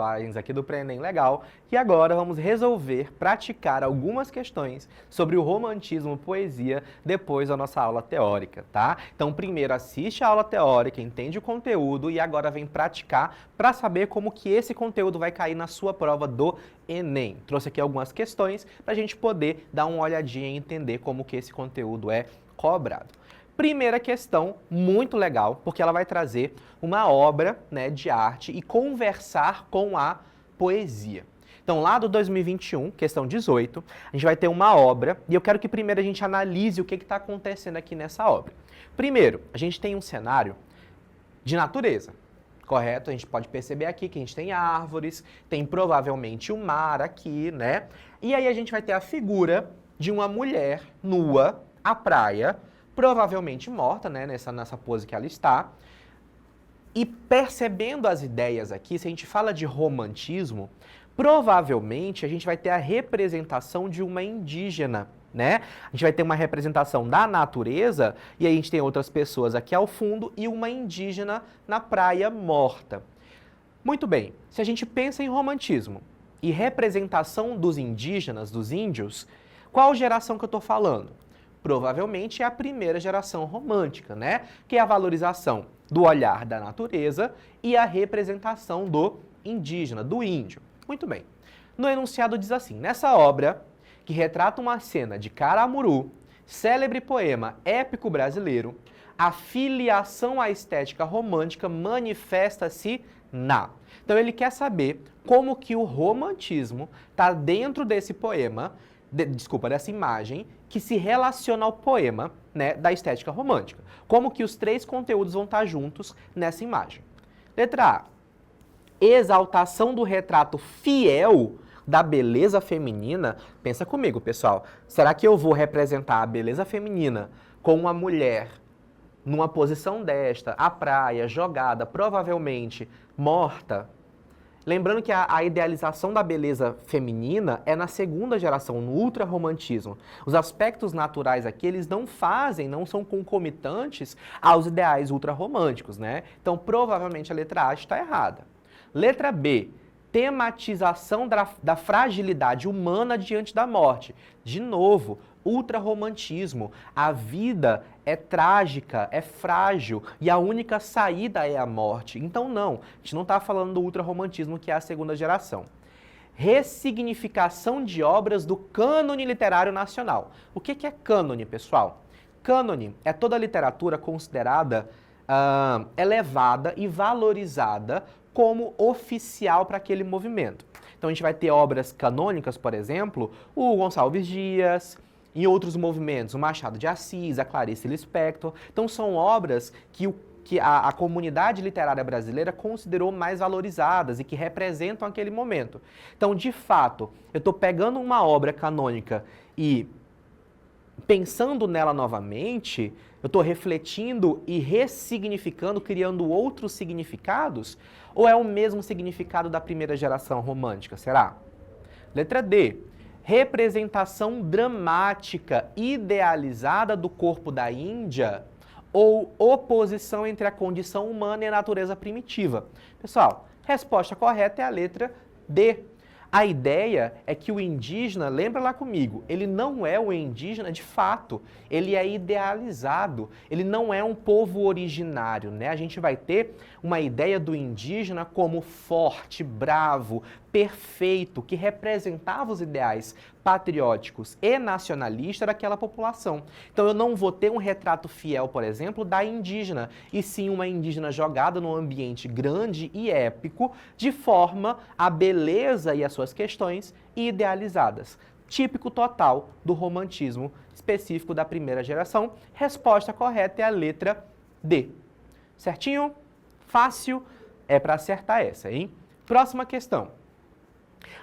linguagens aqui do Pré-ENEM Legal e agora vamos resolver, praticar algumas questões sobre o romantismo poesia depois da nossa aula teórica, tá? Então primeiro assiste a aula teórica, entende o conteúdo e agora vem praticar para saber como que esse conteúdo vai cair na sua prova do Enem. Trouxe aqui algumas questões para a gente poder dar uma olhadinha e entender como que esse conteúdo é cobrado. Primeira questão, muito legal, porque ela vai trazer uma obra, né, de arte e conversar com a poesia. Então, lá do 2021, questão 18, a gente vai ter uma obra e eu quero que primeiro a gente analise o que está acontecendo aqui nessa obra. Primeiro, a gente tem um cenário de natureza, correto? A gente pode perceber aqui que a gente tem árvores, tem provavelmente o mar aqui, né? E aí a gente vai ter a figura de uma mulher nua à praia, provavelmente morta, né, nessa pose que ela está. E percebendo as ideias aqui, se a gente fala de romantismo, provavelmente a gente vai ter a representação de uma indígena, né? A gente vai ter uma representação da natureza e aí a gente tem outras pessoas aqui ao fundo e uma indígena na praia morta. Muito bem, se a gente pensa em romantismo e representação dos indígenas, dos índios, qual geração que eu estou falando? Provavelmente é a primeira geração romântica, né? Que é a valorização do olhar da natureza e a representação do indígena, do índio. Muito bem. No enunciado diz assim: nessa obra, que retrata uma cena de Caramuru, célebre poema épico brasileiro, a filiação à estética romântica manifesta-se na... Então ele quer saber como que o romantismo está dentro desse poema, dessa imagem, que se relaciona ao poema, né, da estética romântica. Como que os três conteúdos vão estar juntos nessa imagem. Letra A. Exaltação do retrato fiel da beleza feminina. Pensa comigo, pessoal. Será que eu vou representar a beleza feminina com uma mulher numa posição desta, à praia, jogada, provavelmente morta? Lembrando que a idealização da beleza feminina é na segunda geração, no ultrarromantismo. Os aspectos naturais aqui, eles não são concomitantes aos ideais ultrarromânticos, né? Então, provavelmente a letra A está errada. Letra B, tematização da fragilidade humana diante da morte. De novo, ultrarromantismo. A vida é trágica, é frágil e a única saída é a morte. Então não, a gente não está falando do ultrarromantismo, que é a segunda geração. Ressignificação de obras do cânone literário nacional. O que é cânone, pessoal? Cânone é toda a literatura considerada elevada e valorizada como oficial para aquele movimento. Então a gente vai ter obras canônicas, por exemplo, o Gonçalves Dias, em outros movimentos, o Machado de Assis, a Clarice Lispector. Então são obras que a comunidade literária brasileira considerou mais valorizadas e que representam aquele momento. Então, de fato, eu estou pegando uma obra canônica e pensando nela novamente, eu estou refletindo e ressignificando, criando outros significados? Ou é o mesmo significado da primeira geração romântica? Será? Letra D. Representação dramática idealizada do corpo da Índia ou oposição entre a condição humana e a natureza primitiva? Pessoal, resposta correta é a letra D. A ideia é que o indígena, lembra lá comigo, ele não é o indígena de fato, ele é idealizado, ele não é um povo originário, né? A gente vai ter uma ideia do indígena como forte, bravo, perfeito, que representava os ideais patrióticos e nacionalistas daquela população. Então eu não vou ter um retrato fiel, por exemplo, da indígena, e sim uma indígena jogada num ambiente grande e épico, de forma a beleza e as suas questões idealizadas. Típico total do romantismo específico da primeira geração. Resposta correta é a letra D. Certinho? Fácil é para acertar essa, hein? Próxima questão.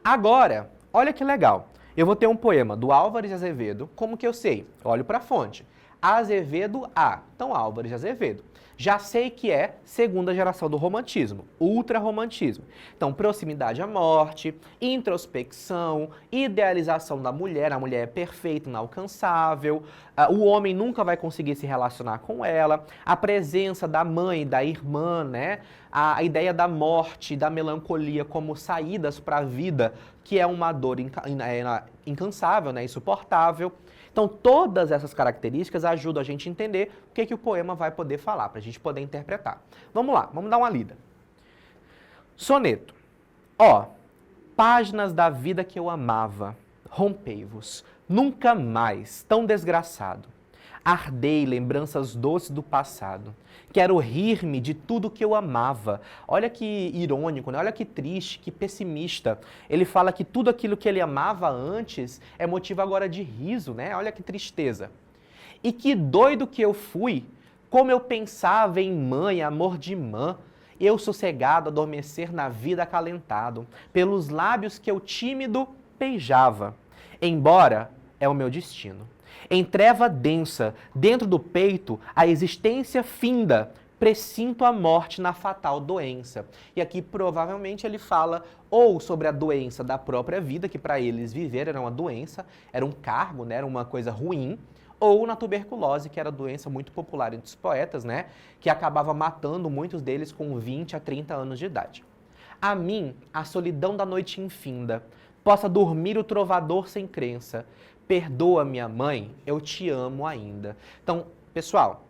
Agora, olha que legal. Eu vou ter um poema do Álvares de Azevedo. Como que eu sei? Olho para a fonte. Azevedo A. Então, Wellington Álvares de Azevedo. Já sei que é segunda geração do romantismo, ultrarromantismo. Então, proximidade à morte, introspecção, idealização da mulher, a mulher é perfeita, inalcançável, o homem nunca vai conseguir se relacionar com ela, a presença da mãe, da irmã, né? A ideia da morte, da melancolia como saídas para a vida, que é uma dor incansável, né? Insuportável. Então, todas essas características ajudam a gente a entender o que o poema vai poder falar, para a gente poder interpretar. Vamos lá, vamos dar uma lida. Soneto. Ó, páginas da vida que eu amava, rompei-vos, nunca mais, tão desgraçado. Ardei lembranças doces do passado. Quero rir-me de tudo que eu amava. Olha que irônico, né? Olha que triste, que pessimista. Ele fala que tudo aquilo que ele amava antes é motivo agora de riso, né? Olha que tristeza. E que doido que eu fui, como eu pensava em mãe, amor de irmã. Eu sossegado, adormecer na vida acalentado, pelos lábios que eu tímido beijava. Embora é o meu destino. Em treva densa, dentro do peito, a existência finda, presinto a morte na fatal doença. E aqui provavelmente ele fala ou sobre a doença da própria vida, que para eles viver era uma doença, era um cargo, né, era uma coisa ruim, ou na tuberculose, que era doença muito popular entre os poetas, né, que acabava matando muitos deles com 20 a 30 anos de idade. A mim, a solidão da noite infinda, possa dormir o trovador sem crença. Perdoa, minha mãe, eu te amo ainda. Então, pessoal,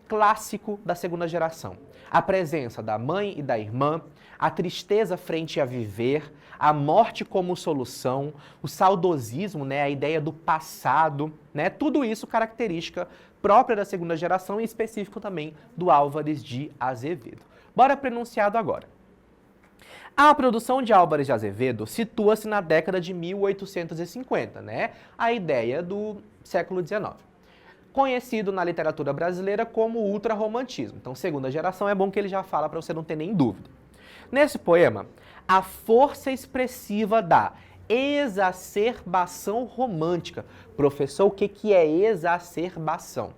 clássico da segunda geração. A presença da mãe e da irmã, a tristeza frente a viver, a morte como solução, o saudosismo, né, a ideia do passado, né, tudo isso característica própria da segunda geração e específico também do Álvares de Azevedo. Bora para o enunciado agora. A produção de Álvares de Azevedo situa-se na década de 1850, né? A ideia do século XIX. Conhecido na literatura brasileira como ultrarromantismo. Então, segunda geração, é bom que ele já fala para você não ter nem dúvida. Nesse poema, a força expressiva da exacerbação romântica. Professor, o que é exacerbação?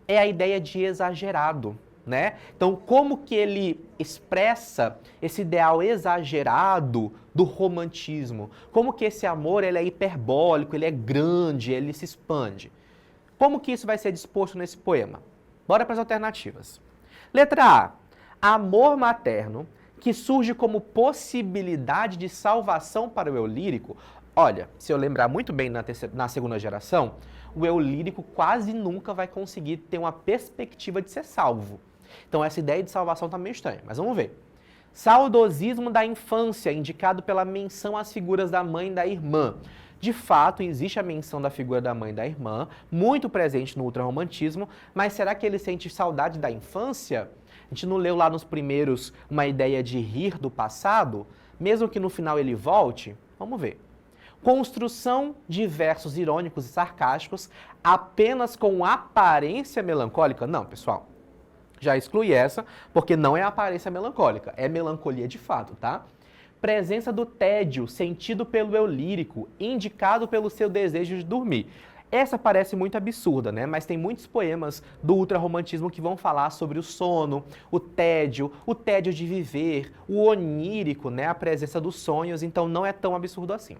É a ideia de exagerado. Né? Então, como que ele expressa esse ideal exagerado do romantismo? Como que esse amor ele é hiperbólico, ele é grande, ele se expande? Como que isso vai ser disposto nesse poema? Bora para as alternativas. Letra A. Amor materno que surge como possibilidade de salvação para o eu lírico. Olha, se eu lembrar muito bem na segunda geração, o eu lírico quase nunca vai conseguir ter uma perspectiva de ser salvo. Então essa ideia de salvação está meio estranha, mas vamos ver. Saudosismo da infância, indicado pela menção às figuras da mãe e da irmã. De fato, existe a menção da figura da mãe e da irmã, muito presente no ultrarromantismo, mas será que ele sente saudade da infância? A gente não leu lá nos primeiros uma ideia de rir do passado? Mesmo que no final ele volte? Vamos ver. Construção de versos irônicos e sarcásticos apenas com aparência melancólica? Não, pessoal. Já exclui essa, porque não é aparência melancólica, é melancolia de fato, tá? Presença do tédio, sentido pelo eu lírico, indicado pelo seu desejo de dormir. Essa parece muito absurda, né? Mas tem muitos poemas do ultrarromantismo que vão falar sobre o sono, o tédio de viver, o onírico, né? A presença dos sonhos, então não é tão absurdo assim.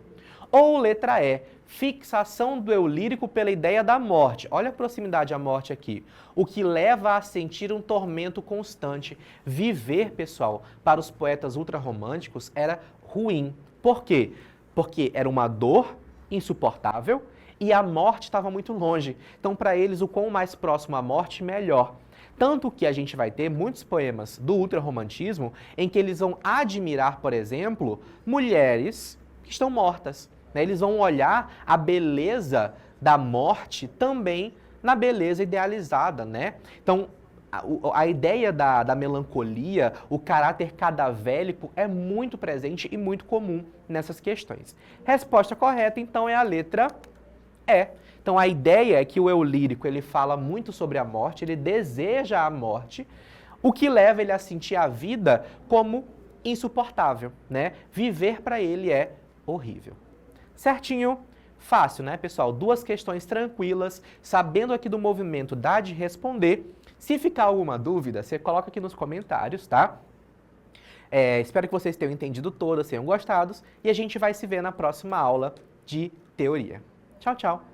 Ou letra E, fixação do eu lírico pela ideia da morte. Olha a proximidade à morte aqui. O que leva a sentir um tormento constante. Viver, pessoal, para os poetas ultrarromânticos era ruim. Por quê? Porque era uma dor insuportável e a morte estava muito longe. Então, para eles, o quão mais próximo à morte, melhor. Tanto que a gente vai ter muitos poemas do ultrarromantismo em que eles vão admirar, por exemplo, mulheres que estão mortas. Eles vão olhar a beleza da morte também na beleza idealizada, né? Então, a ideia da melancolia, o caráter cadavélico é muito presente e muito comum nessas questões. Resposta correta, então, é a letra E. Então, a ideia é que o eu lírico, ele fala muito sobre a morte, ele deseja a morte, o que leva ele a sentir a vida como insuportável, né? Viver para ele é horrível. Certinho? Fácil, né, pessoal? Duas questões tranquilas, sabendo aqui do movimento dá de responder. Se ficar alguma dúvida, você coloca aqui nos comentários, tá? Espero que vocês tenham entendido todas, tenham gostado, e a gente vai se ver na próxima aula de teoria. Tchau, tchau!